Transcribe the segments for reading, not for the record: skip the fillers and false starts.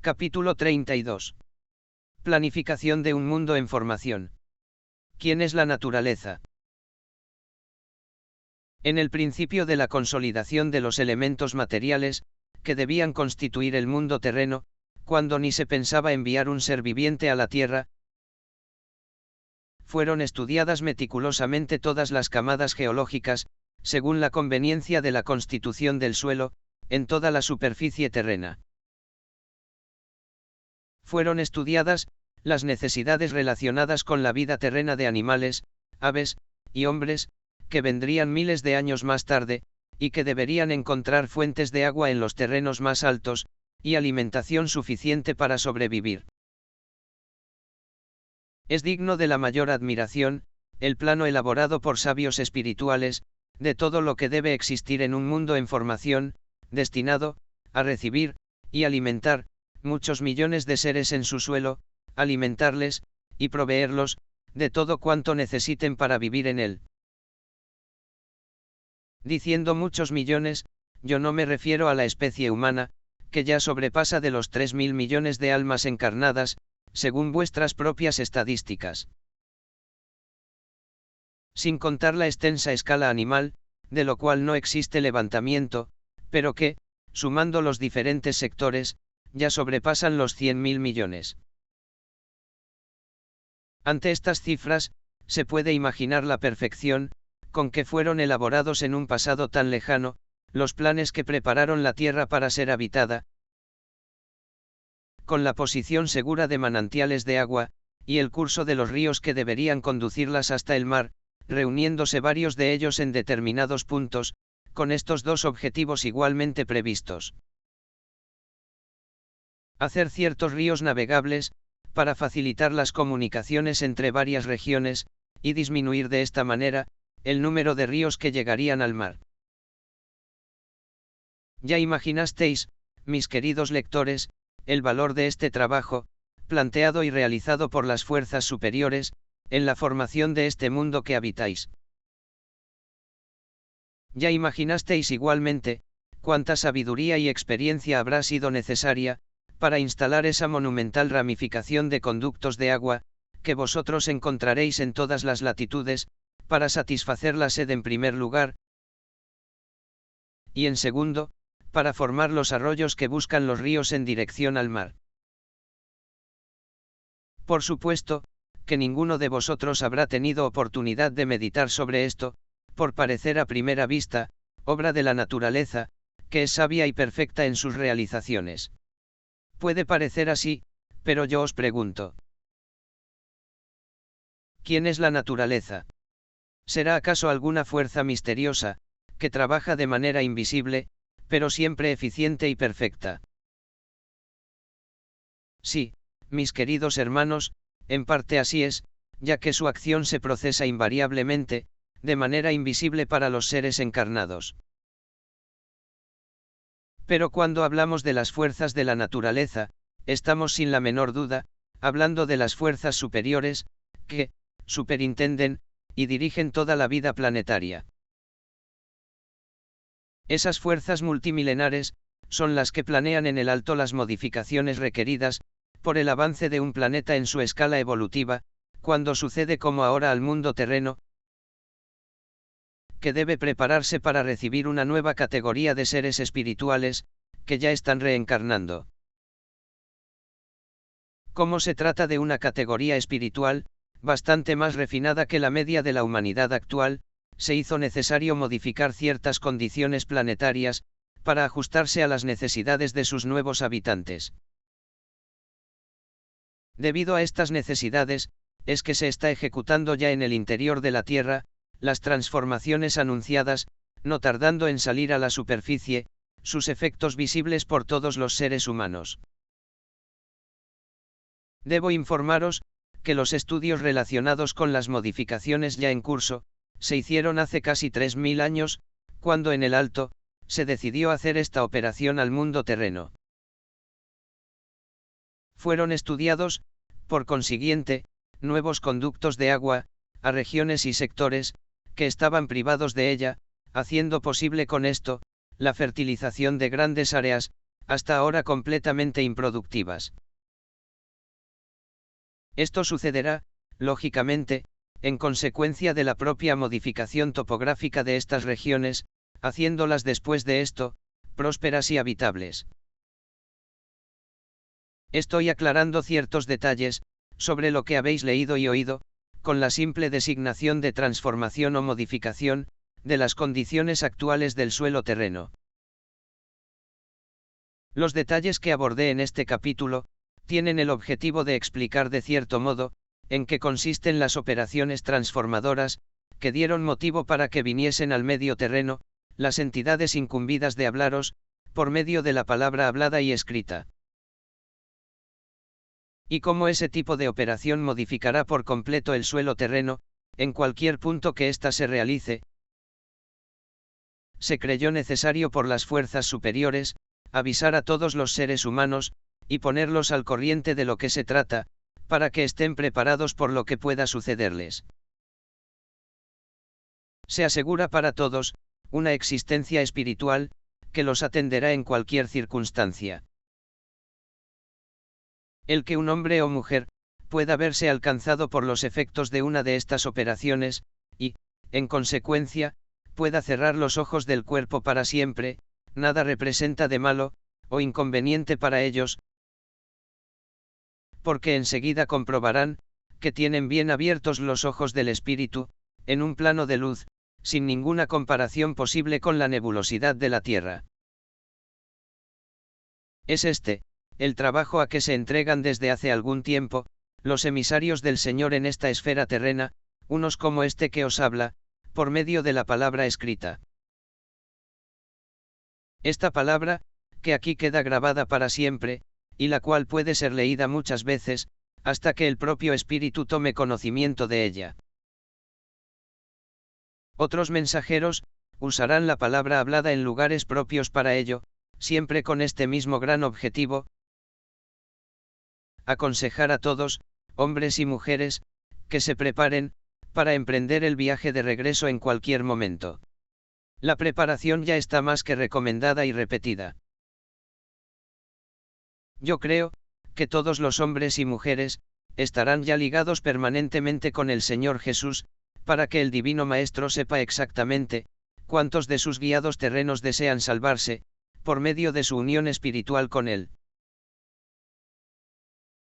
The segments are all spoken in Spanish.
Capítulo 32. Planificación de un mundo en formación. ¿Quién es la naturaleza? En el principio de la consolidación de los elementos materiales, que debían constituir el mundo terreno, cuando ni se pensaba enviar un ser viviente a la Tierra, fueron estudiadas meticulosamente todas las camadas geológicas, según la conveniencia de la constitución del suelo, en toda la superficie terrena. Fueron estudiadas las necesidades relacionadas con la vida terrena de animales, aves y hombres, que vendrían miles de años más tarde, y que deberían encontrar fuentes de agua en los terrenos más altos, y alimentación suficiente para sobrevivir. Es digno de la mayor admiración, el plano elaborado por sabios espirituales, de todo lo que debe existir en un mundo en formación, destinado a recibir y alimentar muchos millones de seres en su suelo, alimentarles y proveerlos de todo cuanto necesiten para vivir en él. Diciendo muchos millones, yo no me refiero a la especie humana, que ya sobrepasa de los 3.000 millones de almas encarnadas, según vuestras propias estadísticas. Sin contar la extensa escala animal, de lo cual no existe levantamiento, pero que, sumando los diferentes sectores, ya sobrepasan los 100.000 millones. Ante estas cifras, se puede imaginar la perfección, con que fueron elaborados en un pasado tan lejano, los planes que prepararon la Tierra para ser habitada, con la posición segura de manantiales de agua, y el curso de los ríos que deberían conducirlas hasta el mar, reuniéndose varios de ellos en determinados puntos, con estos dos objetivos igualmente previstos. Hacer ciertos ríos navegables, para facilitar las comunicaciones entre varias regiones, y disminuir de esta manera, el número de ríos que llegarían al mar. Ya imaginasteis, mis queridos lectores, el valor de este trabajo, planteado y realizado por las fuerzas superiores, en la formación de este mundo que habitáis. Ya imaginasteis igualmente, cuánta sabiduría y experiencia habrá sido necesaria, para instalar esa monumental ramificación de conductos de agua, que vosotros encontraréis en todas las latitudes, para satisfacer la sed en primer lugar, y en segundo, para formar los arroyos que buscan los ríos en dirección al mar. Por supuesto, que ninguno de vosotros habrá tenido oportunidad de meditar sobre esto, por parecer a primera vista, obra de la naturaleza, que es sabia y perfecta en sus realizaciones. Puede parecer así, pero yo os pregunto: ¿quién es la naturaleza? ¿Será acaso alguna fuerza misteriosa, que trabaja de manera invisible, pero siempre eficiente y perfecta? Sí, mis queridos hermanos, en parte así es, ya que su acción se procesa invariablemente, de manera invisible para los seres encarnados. Pero cuando hablamos de las fuerzas de la naturaleza, estamos sin la menor duda, hablando de las fuerzas superiores, que superintenden y dirigen toda la vida planetaria. Esas fuerzas multimilenares son las que planean en el alto las modificaciones requeridas por el avance de un planeta en su escala evolutiva, cuando sucede como ahora al mundo terreno, que debe prepararse para recibir una nueva categoría de seres espirituales, que ya están reencarnando. Como se trata de una categoría espiritual, bastante más refinada que la media de la humanidad actual, se hizo necesario modificar ciertas condiciones planetarias, para ajustarse a las necesidades de sus nuevos habitantes. Debido a estas necesidades, es que se está ejecutando ya en el interior de la Tierra, las transformaciones anunciadas, no tardando en salir a la superficie, sus efectos visibles por todos los seres humanos. Debo informaros, que los estudios relacionados con las modificaciones ya en curso, se hicieron hace casi 3.000 años, cuando en el Alto, se decidió hacer esta operación al mundo terreno. Fueron estudiados, por consiguiente, nuevos conductos de agua, a regiones y sectores, que estaban privados de ella, haciendo posible con esto, la fertilización de grandes áreas, hasta ahora completamente improductivas. Esto sucederá, lógicamente, en consecuencia de la propia modificación topográfica de estas regiones, haciéndolas después de esto, prósperas y habitables. Estoy aclarando ciertos detalles, sobre lo que habéis leído y oído, con la simple designación de transformación o modificación, de las condiciones actuales del suelo terreno. Los detalles que abordé en este capítulo, tienen el objetivo de explicar de cierto modo, en qué consisten las operaciones transformadoras, que dieron motivo para que viniesen al medio terreno, las entidades incumbidas de hablaros, por medio de la palabra hablada y escrita. Y cómo ese tipo de operación modificará por completo el suelo terreno, en cualquier punto que ésta se realice, se creyó necesario por las fuerzas superiores, avisar a todos los seres humanos, y ponerlos al corriente de lo que se trata, para que estén preparados por lo que pueda sucederles. Se asegura para todos, una existencia espiritual, que los atenderá en cualquier circunstancia. El que un hombre o mujer, pueda verse alcanzado por los efectos de una de estas operaciones, y, en consecuencia, pueda cerrar los ojos del cuerpo para siempre, nada representa de malo, o inconveniente para ellos, porque enseguida comprobarán, que tienen bien abiertos los ojos del espíritu, en un plano de luz, sin ninguna comparación posible con la nebulosidad de la Tierra. Es este, el trabajo a que se entregan desde hace algún tiempo, los emisarios del Señor en esta esfera terrena, unos como este que os habla, por medio de la palabra escrita. Esta palabra, que aquí queda grabada para siempre, y la cual puede ser leída muchas veces, hasta que el propio Espíritu tome conocimiento de ella. Otros mensajeros, usarán la palabra hablada en lugares propios para ello, siempre con este mismo gran objetivo: aconsejar a todos, hombres y mujeres, que se preparen, para emprender el viaje de regreso en cualquier momento. La preparación ya está más que recomendada y repetida. Yo creo, que todos los hombres y mujeres, estarán ya ligados permanentemente con el Señor Jesús, para que el Divino Maestro sepa exactamente, cuántos de sus guiados terrenos desean salvarse, por medio de su unión espiritual con Él.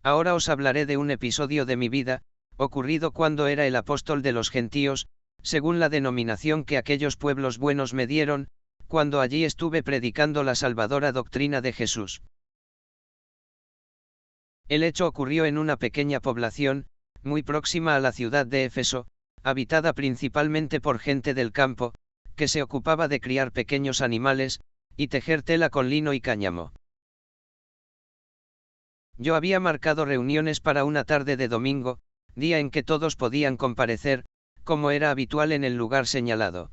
Ahora os hablaré de un episodio de mi vida, ocurrido cuando era el apóstol de los gentíos, según la denominación que aquellos pueblos buenos me dieron, cuando allí estuve predicando la salvadora doctrina de Jesús. El hecho ocurrió en una pequeña población, muy próxima a la ciudad de Éfeso, habitada principalmente por gente del campo, que se ocupaba de criar pequeños animales, y tejer tela con lino y cáñamo. Yo había marcado reuniones para una tarde de domingo, día en que todos podían comparecer, como era habitual en el lugar señalado.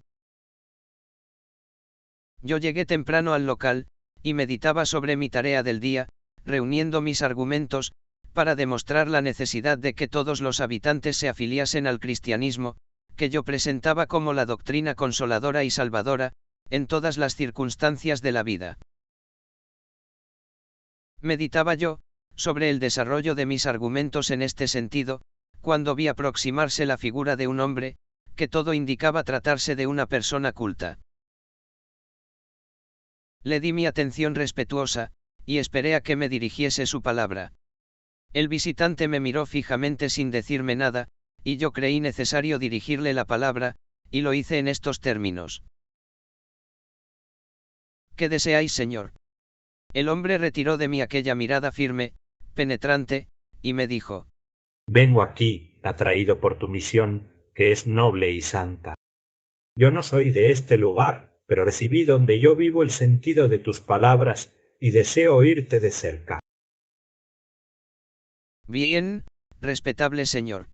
Yo llegué temprano al local, y meditaba sobre mi tarea del día, reuniendo mis argumentos, para demostrar la necesidad de que todos los habitantes se afiliasen al cristianismo, que yo presentaba como la doctrina consoladora y salvadora, en todas las circunstancias de la vida. Meditaba yo, sobre el desarrollo de mis argumentos en este sentido, cuando vi aproximarse la figura de un hombre, que todo indicaba tratarse de una persona culta. Le di mi atención respetuosa, y esperé a que me dirigiese su palabra. El visitante me miró fijamente sin decirme nada, y yo creí necesario dirigirle la palabra, y lo hice en estos términos. ¿Qué deseáis, señor? El hombre retiró de mí aquella mirada firme, penetrante, y me dijo: Vengo aquí, atraído por tu misión, que es noble y santa. Yo no soy de este lugar, pero recibí donde yo vivo el sentido de tus palabras y deseo oírte de cerca. Bien, respetable señor.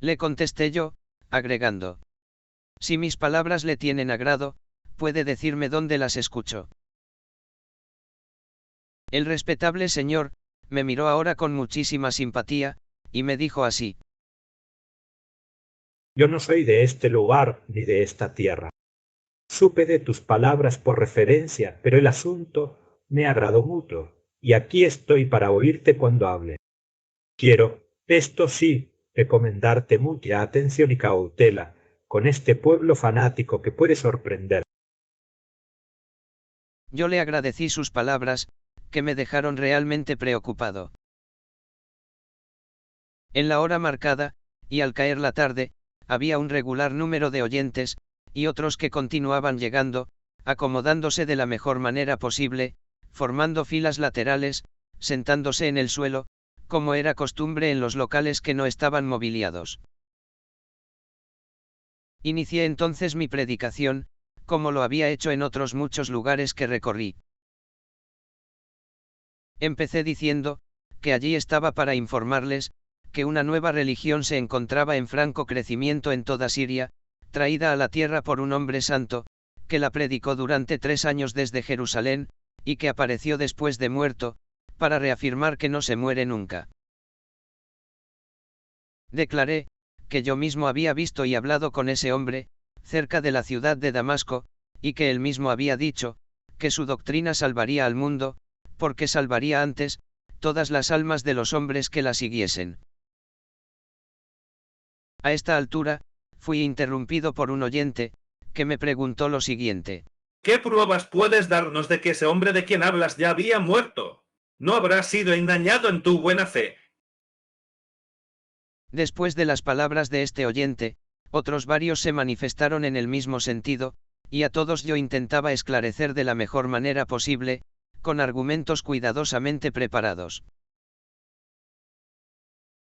Le contesté yo, agregando: si mis palabras le tienen agrado, puede decirme dónde las escucho. El respetable señor, me miró ahora con muchísima simpatía, y me dijo así: Yo no soy de este lugar ni de esta tierra. Supe de tus palabras por referencia, pero el asunto me agradó mucho, y aquí estoy para oírte cuando hable. Quiero, esto sí, recomendarte mucha atención y cautela con este pueblo fanático que puede sorprender. Yo le agradecí sus palabras, que me dejaron realmente preocupado. En la hora marcada, y al caer la tarde, había un regular número de oyentes, y otros que continuaban llegando, acomodándose de la mejor manera posible, formando filas laterales, sentándose en el suelo, como era costumbre en los locales que no estaban mobiliados. Inicié entonces mi predicación, como lo había hecho en otros muchos lugares que recorrí. Empecé diciendo, que allí estaba para informarles, que una nueva religión se encontraba en franco crecimiento en toda Siria, traída a la tierra por un hombre santo, que la predicó durante 3 años desde Jerusalén, y que apareció después de muerto, para reafirmar que no se muere nunca. Declaré, que yo mismo había visto y hablado con ese hombre, cerca de la ciudad de Damasco, y que él mismo había dicho, que su doctrina salvaría al mundo, porque salvaría antes, todas las almas de los hombres que la siguiesen. A esta altura, fui interrumpido por un oyente, que me preguntó lo siguiente. ¿Qué pruebas puedes darnos de que ese hombre de quien hablas ya había muerto? ¿No habrás sido engañado en tu buena fe? Después de las palabras de este oyente, otros varios se manifestaron en el mismo sentido, y a todos yo intentaba esclarecer de la mejor manera posible, con argumentos cuidadosamente preparados.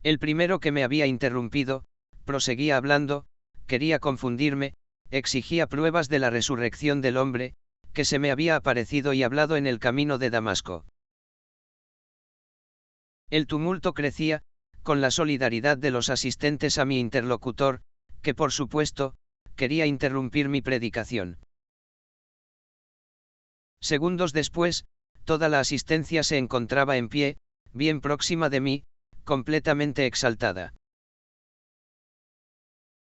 El primero que me había interrumpido, proseguía hablando, quería confundirme, exigía pruebas de la resurrección del hombre, que se me había aparecido y hablado en el camino de Damasco. El tumulto crecía, con la solidaridad de los asistentes a mi interlocutor, que por supuesto, quería interrumpir mi predicación. Segundos después, toda la asistencia se encontraba en pie, bien próxima de mí, completamente exaltada.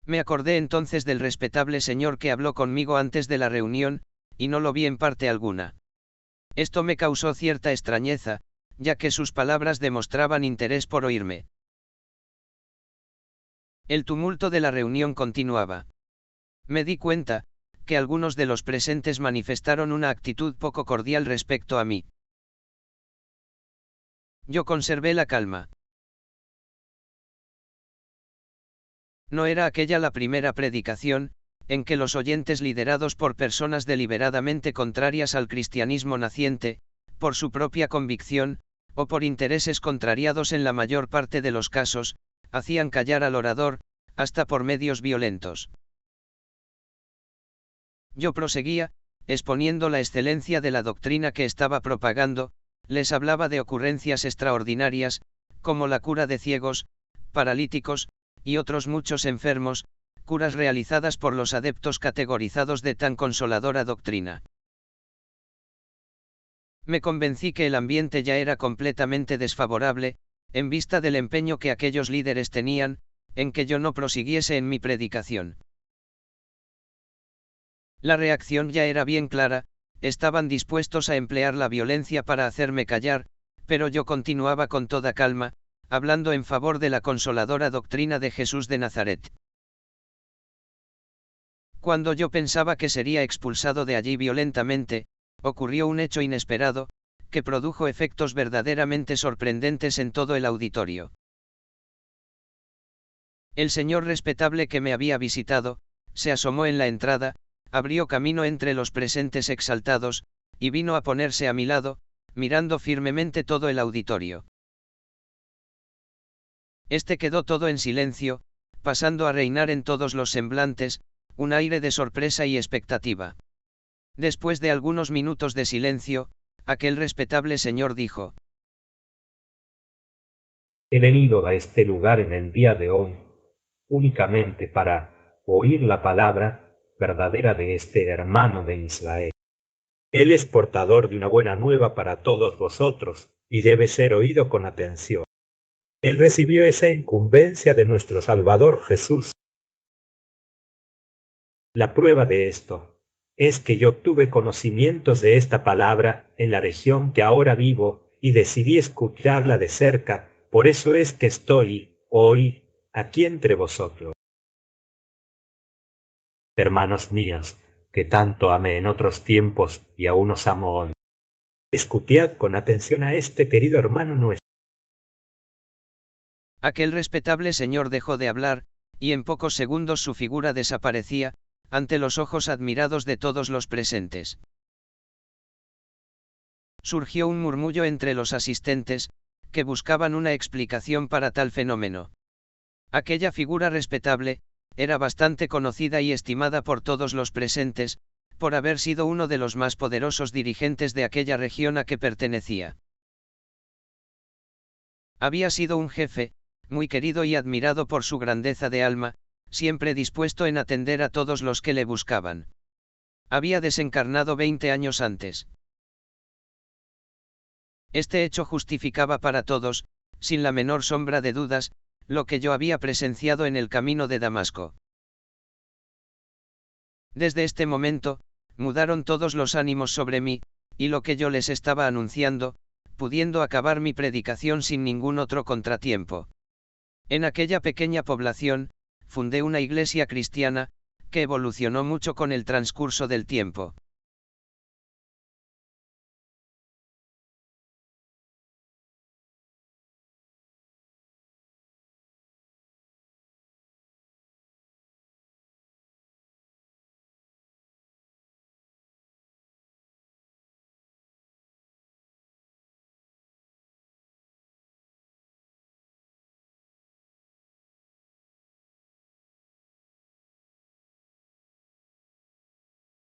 Me acordé entonces del respetable señor que habló conmigo antes de la reunión, y no lo vi en parte alguna. Esto me causó cierta extrañeza, ya que sus palabras demostraban interés por oírme. El tumulto de la reunión continuaba. Me di cuenta, que algunos de los presentes manifestaron una actitud poco cordial respecto a mí. Yo conservé la calma. No era aquella la primera predicación, en que los oyentes liderados por personas deliberadamente contrarias al cristianismo naciente, por su propia convicción, o por intereses contrariados en la mayor parte de los casos, hacían callar al orador, hasta por medios violentos. Yo proseguía, exponiendo la excelencia de la doctrina que estaba propagando, les hablaba de ocurrencias extraordinarias, como la cura de ciegos, paralíticos, y otros muchos enfermos, curas realizadas por los adeptos categorizados de tan consoladora doctrina. Me convencí que el ambiente ya era completamente desfavorable, en vista del empeño que aquellos líderes tenían, en que yo no prosiguiese en mi predicación. La reacción ya era bien clara, estaban dispuestos a emplear la violencia para hacerme callar, pero yo continuaba con toda calma, hablando en favor de la consoladora doctrina de Jesús de Nazaret. Cuando yo pensaba que sería expulsado de allí violentamente, ocurrió un hecho inesperado, que produjo efectos verdaderamente sorprendentes en todo el auditorio. El señor respetable que me había visitado, se asomó en la entrada, abrió camino entre los presentes exaltados, y vino a ponerse a mi lado, mirando firmemente todo el auditorio. Este quedó todo en silencio, pasando a reinar en todos los semblantes, un aire de sorpresa y expectativa. Después de algunos minutos de silencio, aquel respetable señor dijo: He venido a este lugar en el día de hoy únicamente para oír la palabra verdadera de este hermano de Israel. Él es portador de una buena nueva para todos vosotros y debe ser oído con atención. Él recibió esa incumbencia de nuestro Salvador Jesús. La prueba de esto es que yo tuve conocimientos de esta palabra en la región que ahora vivo y decidí escucharla de cerca. Por eso es que estoy hoy aquí entre vosotros. Hermanos míos, que tanto amé en otros tiempos y aún os amo hoy, escuchad con atención a este querido hermano nuestro. Aquel respetable señor dejó de hablar, y en pocos segundos su figura desaparecía, ante los ojos admirados de todos los presentes. Surgió un murmullo entre los asistentes, que buscaban una explicación para tal fenómeno. Aquella figura respetable, era bastante conocida y estimada por todos los presentes, por haber sido uno de los más poderosos dirigentes de aquella región a que pertenecía. Había sido un jefe, muy querido y admirado por su grandeza de alma, siempre dispuesto en atender a todos los que le buscaban. Había desencarnado 20 años antes. Este hecho justificaba para todos, sin la menor sombra de dudas, lo que yo había presenciado en el camino de Damasco. Desde este momento, mudaron todos los ánimos sobre mí, y lo que yo les estaba anunciando, pudiendo acabar mi predicación sin ningún otro contratiempo. En aquella pequeña población, fundé una iglesia cristiana, que evolucionó mucho con el transcurso del tiempo.